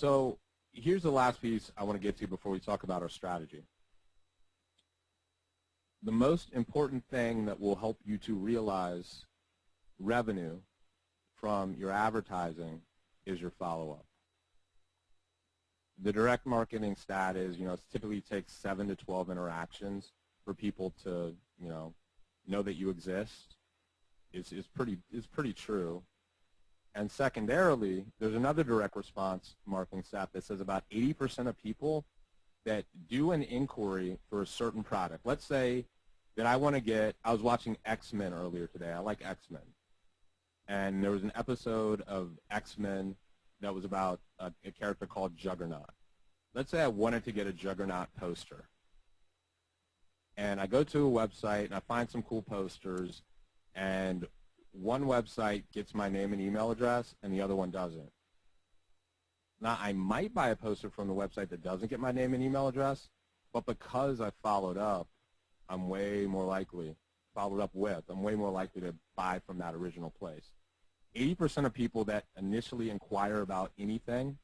So here's the last piece I want to get to before we talk about our strategy. The most important thing that will help you to realize revenue from your advertising is your follow-up. The direct marketing stat is, it typically takes 7 to 12 interactions for people to, know that you exist. Is pretty true. And secondarily, there's another direct response marketing stat that says about 80% of people that do an inquiry for a certain product. Let's say that I was watching X-Men earlier today. I like X-Men. And there was an episode of X-Men that was about a character called Juggernaut. Let's say I wanted to get a Juggernaut poster. And I go to a website and I find some cool posters, and one website gets my name and email address and the other one doesn't. Now, I might buy a poster from the website that doesn't get my name and email address, but because I followed up, I'm way more likely to buy from that original place. 80% of people that initially inquire about anything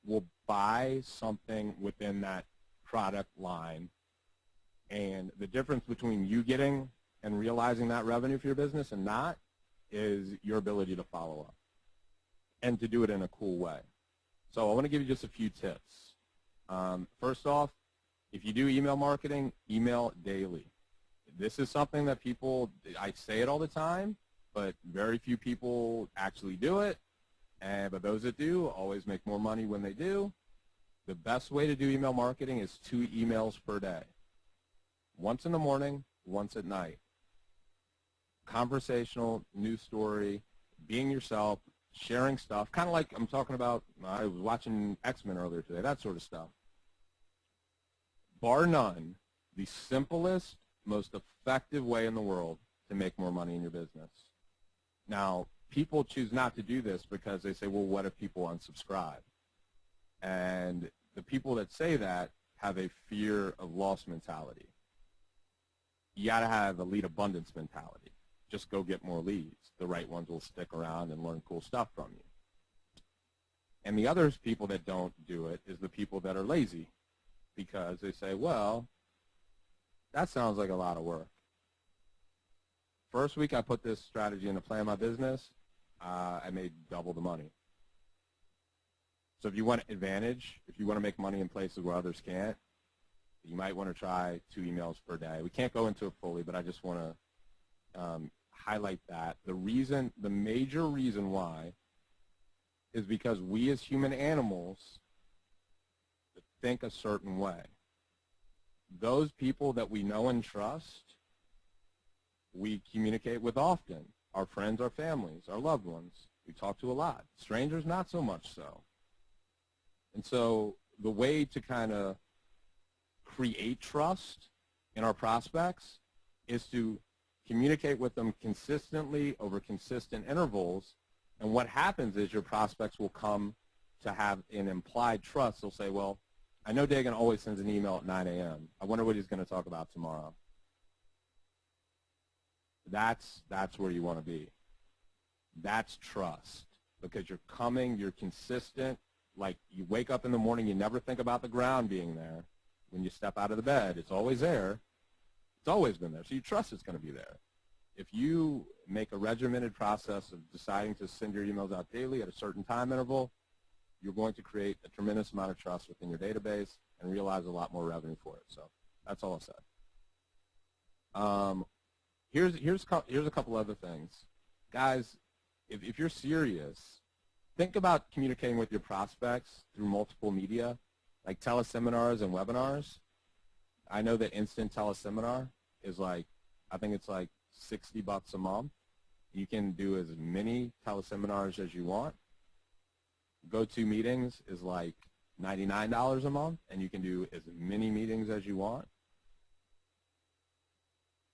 will buy something within that product line. And the difference between you getting and realizing that revenue for your business and not is your ability to follow up and to do it in a cool way. So I want to give you just a few tips. First off, if you do email marketing, email daily. This is something that I say it all the time, but very few people actually do it. But those that do always make more money when they do. The best way to do email marketing is 2 emails per day. Once in the morning, once at night. Conversational, news story, being yourself, sharing stuff, kind of like I'm talking about, I was watching X-Men earlier today, that sort of stuff. Bar none, the simplest, most effective way in the world to make more money in your business. Now, people choose not to do this because they say, well, what if people unsubscribe? And the people that say that have a fear of loss mentality. You got to have a lead abundance mentality. Just go get more leads. The right ones will stick around and learn cool stuff from you. And the other people that don't do it is the people that are lazy, because they say, well, that sounds like a lot of work. First week I put this strategy into play in my business, I made double the money. So if you want advantage, if you want to make money in places where others can't, you might want to try 2 emails per day. We can't go into it fully, but I just want to highlight that. The major reason why is because we as human animals think a certain way. Those people that we know and trust, we communicate with often. Our friends, our families, our loved ones, we talk to a lot. Strangers, not so much so. And so the way to kind of create trust in our prospects is to communicate with them consistently over consistent intervals. And what happens is your prospects will come to have an implied trust. They'll say, well, I know Dagan always sends an email at 9 a.m. I wonder what he's going to talk about tomorrow. That's where you want to be. That's trust, because you're coming, you're consistent. Like, you wake up in the morning, you never think about the ground being there. When you step out of the bed, it's always there. It's always been there, so you trust it's going to be there. If you make a regimented process of deciding to send your emails out daily at a certain time interval, you're going to create a tremendous amount of trust within your database and realize a lot more revenue for it. So that's all I said. Here's a couple other things. Guys, if you're serious, think about communicating with your prospects through multiple media, like teleseminars and webinars. I know that Instant Teleseminar is I think it's like $60 a month. You can do as many teleseminars as you want. GoToMeetings is like $99 a month, and you can do as many meetings as you want.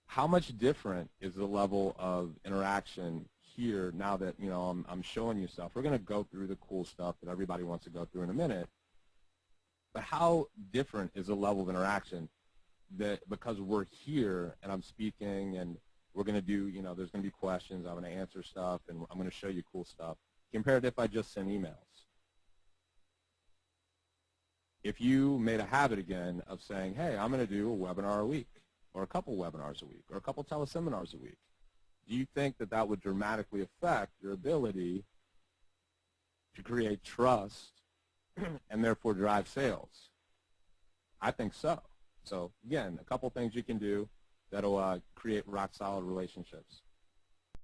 How much different is the level of interaction here now that I'm showing you stuff? We're going to go through the cool stuff that everybody wants to go through in a minute. But how different is the level of interaction that because we're here and I'm speaking and we're going to do, there's going to be questions, I'm going to answer stuff, and I'm going to show you cool stuff, compared to if I just send emails. if you made a habit again of saying, hey, I'm going to do a webinar a week, or a couple webinars a week, or a couple teleseminars a week, do you think that that would dramatically affect your ability to create trust and therefore drive sales? I think so. So again, a couple things you can do that'll create rock solid relationships.